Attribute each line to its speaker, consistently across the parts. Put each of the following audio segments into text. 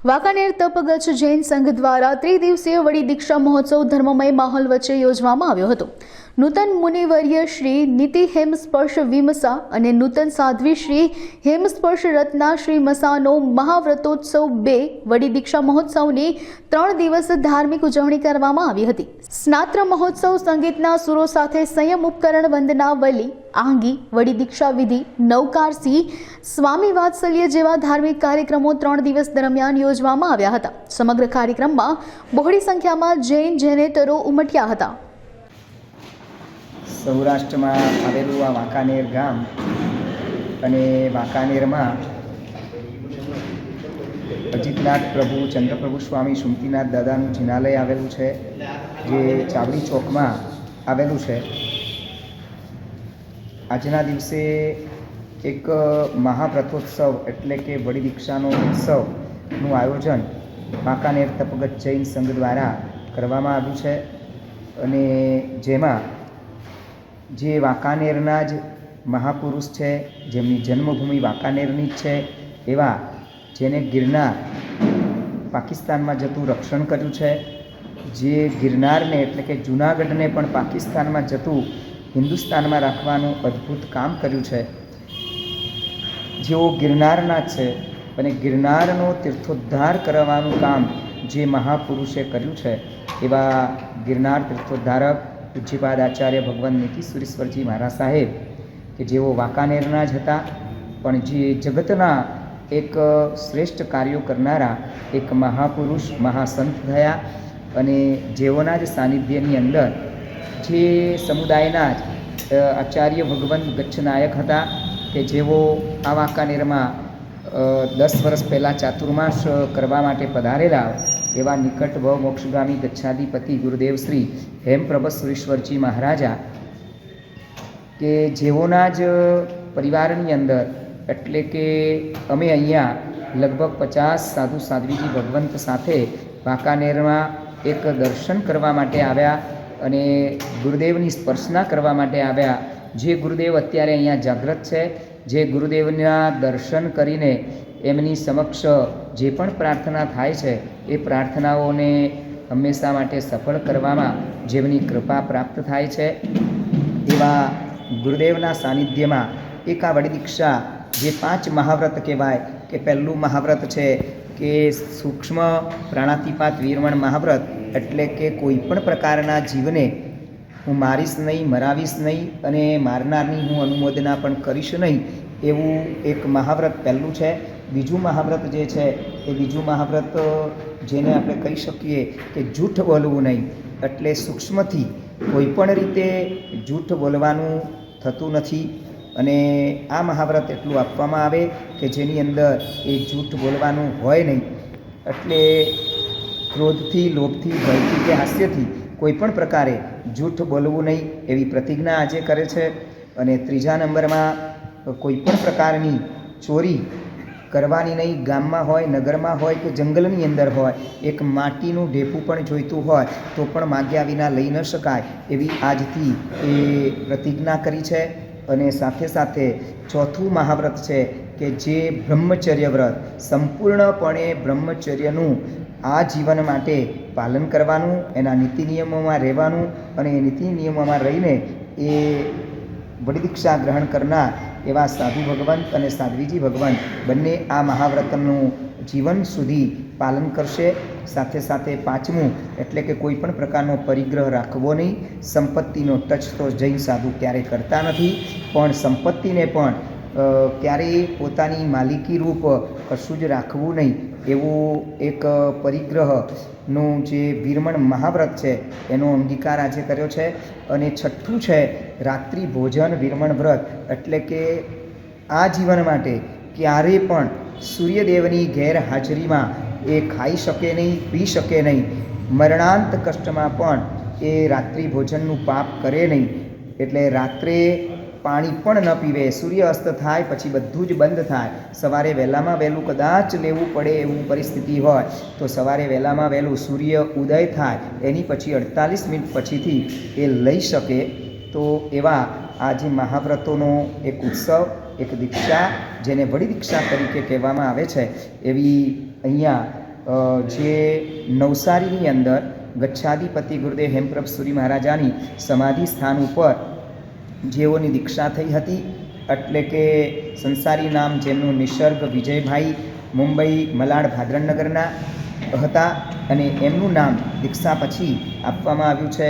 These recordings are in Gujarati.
Speaker 1: વાંકાનેર તપગચ્છ જૈન સંઘ દ્વારા ત્રિદિવસીય વડી દીક્ષા મહોત્સવ ધર્મમય માહોલ વચ્ચે યોજવામાં આવ્યો હતો. નૂતન મુનિવર્ય શ્રી નીતિ હેમસ્પર્શ વિમસા અને નૂતન સાધ્વી શ્રી હેમસ્પર્શ રત્ના શ્રી મસાનો મહાવ્રતોત્સવ 2 વડી દીક્ષા મહોત્સવની 3 દિવસ ધાર્મિક ઉજવણી કરવામાં આવી હતી. સ્નાત્ર મહોત્સવ સંગીતના સુરો સાથે સંયમ ઉપકરણ વંદનાવલી, આંગી, વડી દીક્ષા વિધિ, નવકારસી, સ્વામી વાત્સલ્ય જેવા ધાર્મિક કાર્યક્રમો 3 દિવસ દરમિયાન યોજવામાં આવ્યા હતા. સમગ્ર કાર્યક્રમમાં બહોળી સંખ્યામાં જૈન જૈનેતરો ઉમટ્યા હતા.
Speaker 2: સૌરાષ્ટ્રમાં આવેલું આ વાંકાનેર ગામ અને વાંકાનેરમાં અજીતનાથ પ્રભુ, ચંદ્રપ્રભુ સ્વામી, સુમતીનાથ દાદાનું જિનાલય આવેલું છે, જે ચાવડી ચોકમાં આવેલું છે. આજના દિવસે એક મહાવ્રતોત્સવ એટલે કે વડી દીક્ષાનો ઉત્સવનું આયોજન વાંકાનેર તપગચ્છ જૈન સંઘ દ્વારા કરવામાં આવ્યું છે. અને જેમાં જે વાંકાનેરના જ મહાપુરુષ છે, જેમની જન્મભૂમિ વાંકાનેરની જ છે, એવા જેને ગિરનાર પાકિસ્તાનમાં જતું રક્ષણ કર્યું છે, જે ગિરનારને એટલે કે જૂનાગઢને પણ પાકિસ્તાનમાં જતું હિન્દુસ્તાનમાં રાખવાનું અદ્ભુત કામ કર્યું છે, જેઓ ગિરનારના જ છે. અને ગિરનારનો તીર્થોદ્ધાર કરવાનું કામ જે મહાપુરુષે કર્યું છે, એવા ગિરનાર તીર્થોદ્ધારક પૂજ્યપાદ આચાર્ય ભગવાન નીતિસુરેશ્વરજી મહારાજ સાહેબ, કે જેઓ વાંકાનેરના જ હતા, પણ જે જગતના એક શ્રેષ્ઠ કાર્યો કરનારા એક મહાપુરુષ, મહાસંત થયા. અને જેઓના જ સાનિધ્યની અંદર જે સમુદાયના જ આચાર્ય ભગવાન ગચ્છનાયક હતા, કે જેઓ આ વાંકાનેરમાં 10 વર્ષ પહેલાં ચાતુર્માસ કરવા માટે પધારેલા એવા નિકટ ભવ મોક્ષગામી ગચ્છાધિપતિ ગુરુદેવ શ્રી હેમપ્રભસુરેશ્વરજી મહારાજા, કે જેઓના જ પરિવારની અંદર એટલે કે અમે અહીંયા લગભગ 50 સાધુ સાધ્વીજી ભગવંત સાથે વાંકાનેરમાં એક દર્શન કરવા માટે આવ્યા અને ગુરુદેવની સ્પર્શના કરવા માટે આવ્યા. જે ગુરુદેવ અત્યારે અહીંયા જાગૃત છે, જે ગુરુદેવના દર્શન કરીને એમની સમક્ષ જે પણ પ્રાર્થના થાય છે, એ પ્રાર્થનાઓને હંમેશા માટે સફળ કરવામાં જેમની કૃપા પ્રાપ્ત થાય છે, એવા ગુરુદેવના સાનિધ્યમાં એક આ વડી દીક્ષા જે 5 મહાવ્રત કહેવાય, કે પહેલું મહાવ્રત છે કે સૂક્ષ્મ પ્રાણાતિપાત વીરમણ મહાવ્રત, એટલે કે કોઈ પણ પ્રકારના જીવને હું મારીશ નહીં, મરાવીશ નહીં અને મારનારની હું અનુમોદના પણ કરીશ નહીં, એવું એક મહાવ્રત પહેલું છે. બીજું મહાવ્રત જે છે એ બીજું મહાવ્રત જેને આપણે કહી શકીએ કે જૂઠ બોલવું નહીં, એટલે સૂક્ષ્મથી કોઈ પણ રીતે જૂઠ બોલવાનું થતું નથી. અને આ મહાવ્રત એટલું આપવામાં આવે કે જેની અંદર એ જૂઠ બોલવાનું હોય નહીં, એટલે ક્રોધથી, લોભથી, ભયથી કે હાસ્યથી કોઈ પણ પ્રકારે જૂઠ બોલવું નહીં એવી પ્રતિજ્ઞા આજે કરે છે. અને ત્રીજા નંબરમાં કોઈ પણ પ્રકારની ચોરી કરવાની નહીં. ગામમાં હોય, નગરમાં હોય કે જંગલની અંદર હોય, એક માટીનું ઢેફું પણ જોઈતું હોય તો પણ માગ્યા વિના લઈ ન શકાય એવી આજથી એ પ્રતિજ્ઞા કરી છે. અને સાથે સાથે ચોથું મહાવ્રત છે કે જે બ્રહ્મચર્ય વ્રત, સંપૂર્ણપણે બ્રહ્મચર્યનું આ જીવન માટે પાલન કરવાનું, એના નીતિ નિયમોમાં રહેવાનું અને એ નીતિ નિયમોમાં રહીને એ વડી દીક્ષા ગ્રહણ કરનાર એવા સાધુ ભગવંત અને સાધ્વીજી ભગવંત બંને આ મહાવ્રતનું જીવન સુધી પાલન કરશે. સાથે સાથે 5મું એટલે કે કોઈ પણ પ્રકારનો પરિગ્રહ રાખવો નહીં. સંપત્તિનો ટચ તો જૈન સાધુ ક્યારેય કરતા નથી, પણ સંપત્તિને પણ ક્યારેય પોતાની માલિકી રૂપ કશું જ રાખવું નહીં, એવું એક પરિગ્રહનું જે વીરમણ મહાવ્રત છે એનો અંગીકાર આજે કર્યો છે. અને છઠ્ઠું છે રાત્રિ ભોજન વીરમણ વ્રત, એટલે કે આ જીવન માટે ક્યારેય પણ સૂર્યદેવની ગેરહાજરીમાં એ ખાઈ શકે નહીં, પી શકે નહીં. મરણાંત કષ્ટમાં પણ એ રાત્રિ ભોજનનું પાપ કરે નહીં. એટલે રાત્રે પાણી પણ ન પીવે. સૂર્ય અસ્ત થાય પછી બધું જ બંધ થાય. સવારે વહેલામાં વહેલું કદાચ લેવું પડે એવું પરિસ્થિતિ હોય તો સવારે વહેલામાં વહેલું સૂર્ય ઉદય થાય એની પછી 48 મિનિટ પછીથી એ લઈ શકે. તો એવા આ જે મહાવ્રતોનો એક ઉત્સવ, એક દીક્ષા જેને વડી દીક્ષા તરીકે કહેવામાં આવે છે, એવી અહીંયા જે નવસારીની અંદર ગચ્છાધિપતિ ગુરુદેવ હેમપ્રભ સુરી મહારાજાની સમાધિ સ્થાન ઉપર જેઓની દીક્ષા થઈ હતી, એટલે કે સંસારી નામ જેમનું નિસર્ગ વિજયભાઈ મુંબઈ મલાડ ભાદરણનગરના હતા અને એમનું નામ દીક્ષા પછી આપવામાં આવ્યું છે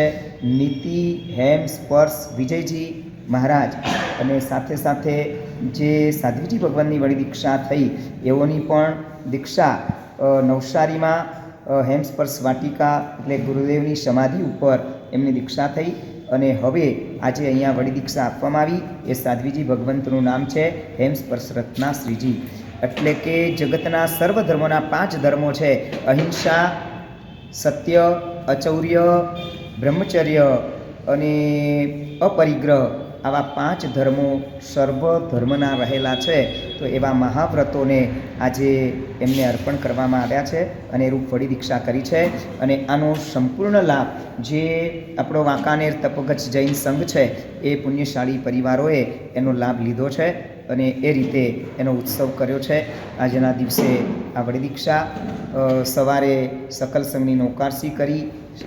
Speaker 2: નીતિ હેમ સ્પર્શ વિજયજી મહારાજ. અને સાથે સાથે જે સાધ્વીજી ભગવાનની વળી દીક્ષા થઈ એઓની પણ દીક્ષા નવસારીમાં હેમસ્પર્શ વાટિકા એટલે ગુરુદેવની સમાધિ ઉપર એમની દીક્ષા થઈ અને હવે આજે અહીંયા વળી દીક્ષા આપવામાં આવી. એ સાધ્વીજી ભગવંતનું નામ છે હેમસ્પર્શ રત્નાશ્રીજી. એટલે કે જગતના સર્વ ધર્મોના 5 ધર્મો છે અહિંસા, સત્ય, અચૌર્ય, બ્રહ્મચર્ય અને અપરિગ્રહ. આવા 5 ધર્મો સર્વ ધર્મના રહેલા છે. તો એવા મહાવ્રતોને આજે એમને અર્પણ કરવામાં આવ્યા છે અને રૂપ વળી દીક્ષા કરી છે. અને આનો સંપૂર્ણ લાભ જે આપણો વાંકાનેર તપગચ્છ જૈન સંઘ છે એ પુણ્યશાળી પરિવારોએ એનો લાભ લીધો છે અને એ રીતે એનો ઉત્સવ કર્યો છે. આજના દિવસે આ વળી દીક્ષા સવારે સકલ સંઘની નૌકારસી કરી,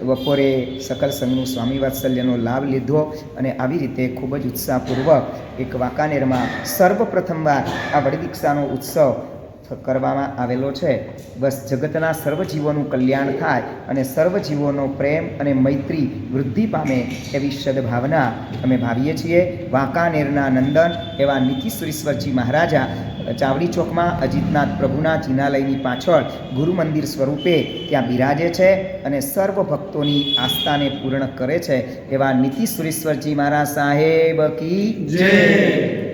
Speaker 2: બપોરે સકલ સંઘનું સ્વામી વાત્સલ્યનો લાભ લીધો અને આવી રીતે ખૂબ જ ઉત્સાહપૂર્વક એક વાંકાનેરમાં સર્વપ્રથમવાર આ વળી દીક્ષાનો ઉત્સવ કરવામાં આવેલો છે. બસ જગતના સર્વ જીવોનું કલ્યાણ થાય અને સર્વ જીવોનો પ્રેમ અને મૈત્રી વૃદ્ધિ પામે એવી સદભાવના અમે ભાવીએ છીએ. વાંકાનેરના નંદન એવા નીતિસુરેશ્વરજી મહારાજા ચાવડી ચોકમાં અજીતનાથ પ્રભુના જિનાલયની પાછળ ગુરુ મંદિર સ્વરૂપે ત્યાં બિરાજે છે અને સર્વ ભક્તોની આસ્થાને પૂર્ણ કરે છે. એવા નીતિસુરેશ્વરજી મહારાજ સાહેબ કી જય.